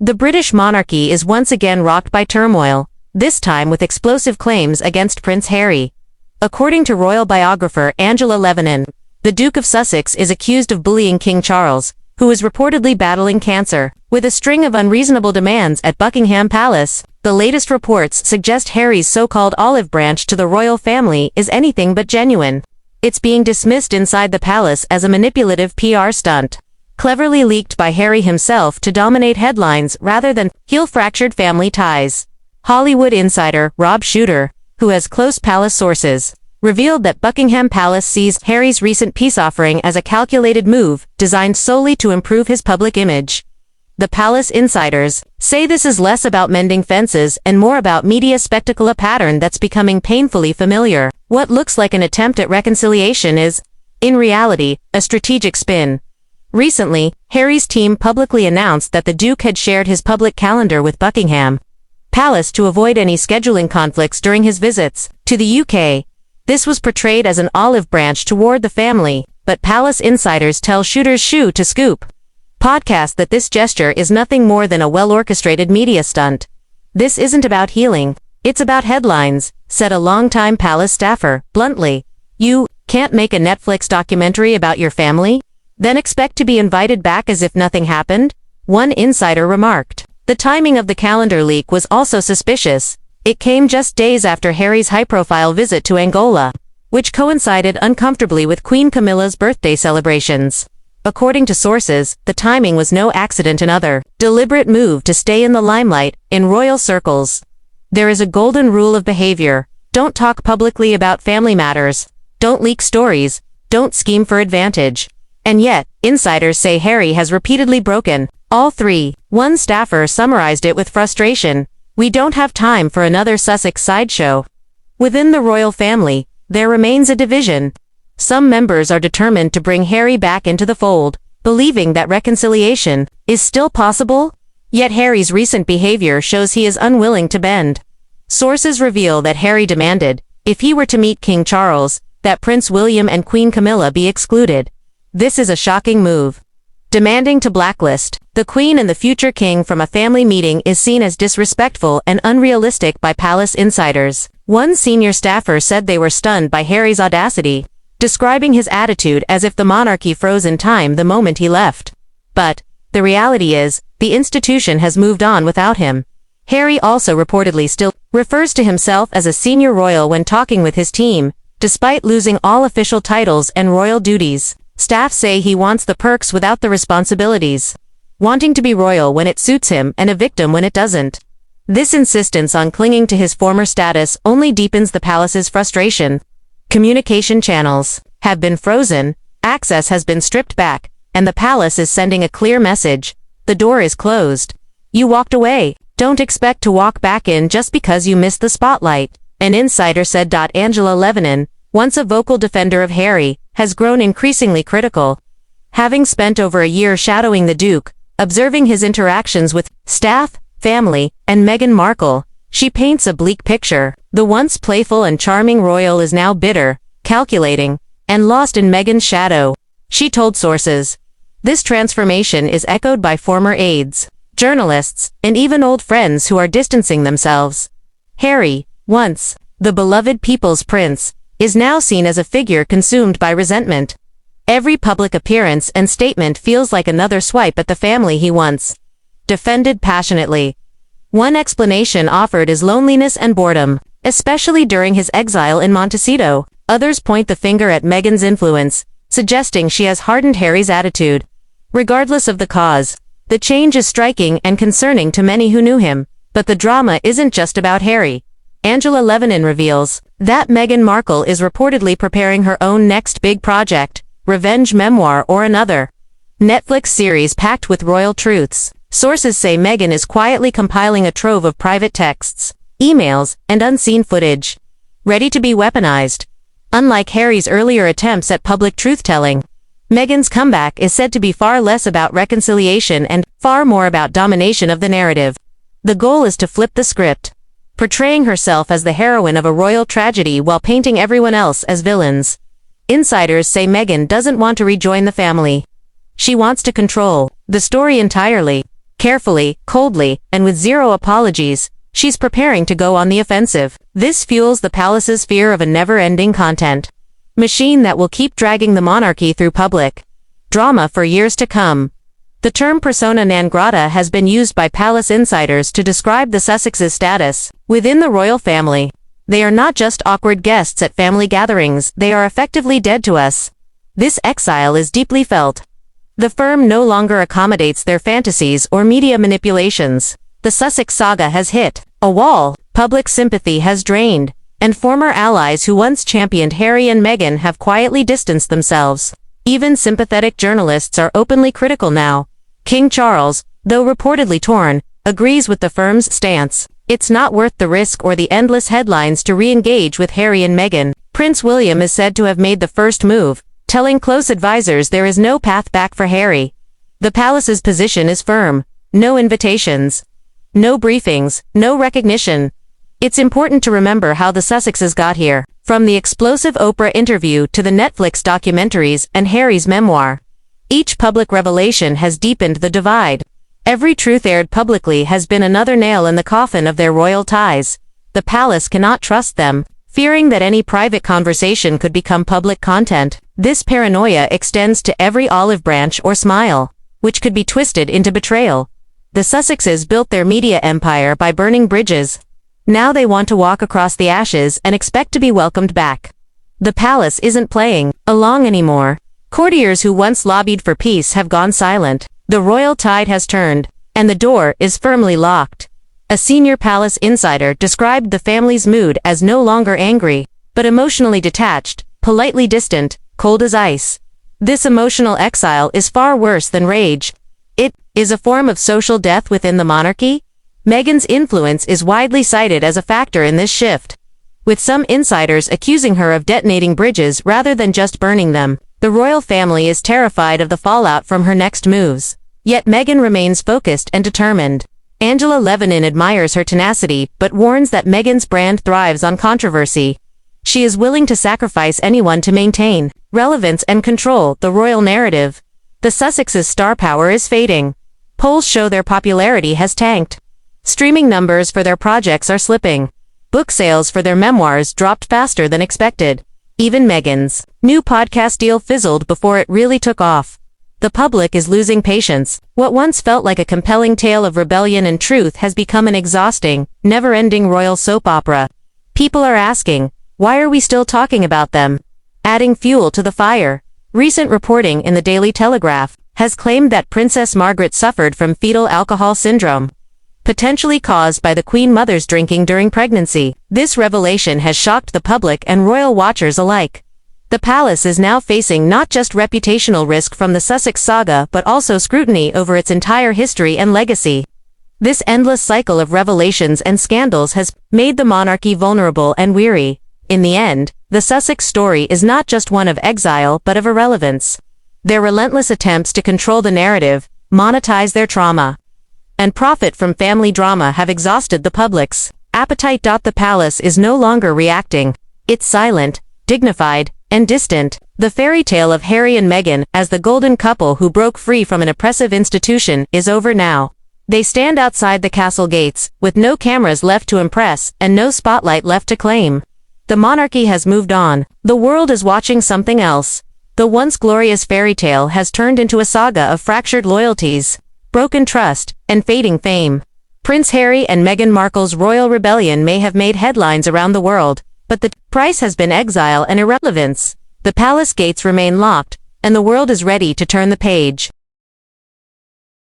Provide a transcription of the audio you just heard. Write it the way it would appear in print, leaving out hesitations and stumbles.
The British monarchy is once again rocked by turmoil, this time with explosive claims against Prince Harry. According to royal biographer Angela Levinan, the Duke of Sussex is accused of bullying King Charles, who is reportedly battling cancer, with a string of unreasonable demands at Buckingham Palace. The latest reports suggest Harry's so-called olive branch to the royal family is anything but genuine. It's being dismissed inside the palace as a manipulative PR stunt, cleverly leaked by Harry himself to dominate headlines rather than heal fractured family ties. Hollywood insider Rob Shooter, who has close palace sources, revealed that Buckingham Palace sees Harry's recent peace offering as a calculated move designed solely to improve his public image. The palace insiders say this is less about mending fences and more about media spectacle, a pattern that's becoming painfully familiar. What looks like an attempt at reconciliation is, in reality, a strategic spin. Recently, Harry's team publicly announced that the Duke had shared his public calendar with Buckingham Palace to avoid any scheduling conflicts during his visits to the UK. This was portrayed as an olive branch toward the family, but palace insiders tell Shooter's Shoe to Scoop podcast that this gesture is nothing more than a well-orchestrated media stunt. This isn't about healing, it's about headlines, said a longtime palace staffer, bluntly. You can't make a Netflix documentary about your family? Then expect to be invited back as if nothing happened? One insider remarked. The timing of the calendar leak was also suspicious. It came just days after Harry's high-profile visit to Angola, which coincided uncomfortably with Queen Camilla's birthday celebrations. According to sources, the timing was no accident, another deliberate move to stay in the limelight in royal circles. There is a golden rule of behavior: don't talk publicly about family matters, don't leak stories, don't scheme for advantage. And yet, insiders say Harry has repeatedly broken all three. One staffer summarized it with frustration: "We don't have time for another Sussex sideshow." Within the royal family, there remains a division. Some members are determined to bring Harry back into the fold, believing that reconciliation is still possible. Yet Harry's recent behavior shows he is unwilling to bend. Sources reveal that Harry demanded, if he were to meet King Charles, that Prince William and Queen Camilla be excluded. This is a shocking move. Demanding to blacklist the Queen and the future King from a family meeting is seen as disrespectful and unrealistic by palace insiders. One senior staffer said they were stunned by Harry's audacity, describing his attitude as if the monarchy froze in time the moment he left. But the reality is, the institution has moved on without him. Harry also reportedly still refers to himself as a senior royal when talking with his team, despite losing all official titles and royal duties. Staff say he wants the perks without the responsibilities, wanting to be royal when it suits him and a victim when it doesn't. This insistence on clinging to his former status only deepens the palace's frustration. Communication channels have been frozen, access has been stripped back, and the palace is sending a clear message: the door is closed. You walked away, don't expect to walk back in just because you missed the spotlight, an insider said. Angela Levinan, once a vocal defender of Harry, has grown increasingly critical. Having spent over a year shadowing the Duke, observing his interactions with staff, family, and Meghan Markle, she paints a bleak picture. The once playful and charming royal is now bitter, calculating, and lost in Meghan's shadow, she told sources. This transformation is echoed by former aides, journalists, and even old friends who are distancing themselves. Harry, once the beloved people's prince, is now seen as a figure consumed by resentment. Every public appearance and statement feels like another swipe at the family he once defended passionately. One explanation offered is loneliness and boredom, especially during his exile in Montecito. Others point the finger at Meghan's influence, suggesting she has hardened Harry's attitude. Regardless of the cause, the change is striking and concerning to many who knew him. But the drama isn't just about Harry. Angela Levinan reveals that Meghan Markle is reportedly preparing her own next big project, revenge memoir or another Netflix series packed with royal truths. Sources say Meghan is quietly compiling a trove of private texts, emails, and unseen footage, ready to be weaponized. Unlike Harry's earlier attempts at public truth-telling, Meghan's comeback is said to be far less about reconciliation and far more about domination of the narrative. The goal is to flip the script, portraying herself as the heroine of a royal tragedy while painting everyone else as villains. Insiders say Meghan doesn't want to rejoin the family. She wants to control the story entirely. Carefully, coldly, and with zero apologies, she's preparing to go on the offensive. This fuels the palace's fear of a never-ending content machine that will keep dragging the monarchy through public drama for years to come. The term persona non grata has been used by palace insiders to describe the Sussexes' status within the royal family. They are not just awkward guests at family gatherings, they are effectively dead to us. This exile is deeply felt. The firm no longer accommodates their fantasies or media manipulations. The Sussex saga has hit a wall, public sympathy has drained, and former allies who once championed Harry and Meghan have quietly distanced themselves. Even sympathetic journalists are openly critical now. King Charles, though reportedly torn, agrees with the firm's stance. It's not worth the risk or the endless headlines to re-engage with Harry and Meghan. Prince William is said to have made the first move, telling close advisors there is no path back for Harry. The palace's position is firm. No invitations. No briefings. No recognition. It's important to remember how the Sussexes got here, from the explosive Oprah interview to the Netflix documentaries and Harry's memoir. Each public revelation has deepened the divide. Every truth aired publicly has been another nail in the coffin of their royal ties. The palace cannot trust them, fearing that any private conversation could become public content. This paranoia extends to every olive branch or smile, which could be twisted into betrayal. The Sussexes built their media empire by burning bridges. Now they want to walk across the ashes and expect to be welcomed back. The palace isn't playing along anymore. Courtiers who once lobbied for peace have gone silent. The royal tide has turned, and the door is firmly locked. A senior palace insider described the family's mood as no longer angry, but emotionally detached, politely distant, cold as ice. This emotional exile is far worse than rage. It is a form of social death within the monarchy. Meghan's influence is widely cited as a factor in this shift, with some insiders accusing her of detonating bridges rather than just burning them. The royal family is terrified of the fallout from her next moves. Yet Meghan remains focused and determined. Angela Levinan admires her tenacity but warns that Meghan's brand thrives on controversy. She is willing to sacrifice anyone to maintain relevance and control the royal narrative. The Sussexes' star power is fading. Polls show their popularity has tanked. Streaming numbers for their projects are slipping. Book sales for their memoirs dropped faster than expected. Even Meghan's new podcast deal fizzled before it really took off. The public is losing patience. What once felt like a compelling tale of rebellion and truth has become an exhausting, never-ending royal soap opera. People are asking, why are we still talking about them? Adding fuel to the fire. Recent reporting in the Daily Telegraph has claimed that Princess Margaret suffered from fetal alcohol syndrome, potentially caused by the Queen Mother's drinking during pregnancy. This revelation has shocked the public and royal watchers alike. The palace is now facing not just reputational risk from the Sussex saga but also scrutiny over its entire history and legacy. This endless cycle of revelations and scandals has made the monarchy vulnerable and weary. In the end, the Sussex story is not just one of exile but of irrelevance. Their relentless attempts to control the narrative, monetize their trauma, and profit from family drama have exhausted the public's appetite. The palace is no longer reacting. It's silent, dignified, and distant. The fairy tale of Harry and Meghan as the golden couple who broke free from an oppressive institution is over now. They stand outside the castle gates, with no cameras left to impress and no spotlight left to claim. The monarchy has moved on. The world is watching something else. The once glorious fairy tale has turned into a saga of fractured loyalties, broken trust, and fading fame. Prince Harry and Meghan Markle's royal rebellion may have made headlines around the world, but the price has been exile and irrelevance. The palace gates remain locked, and the world is ready to turn the page.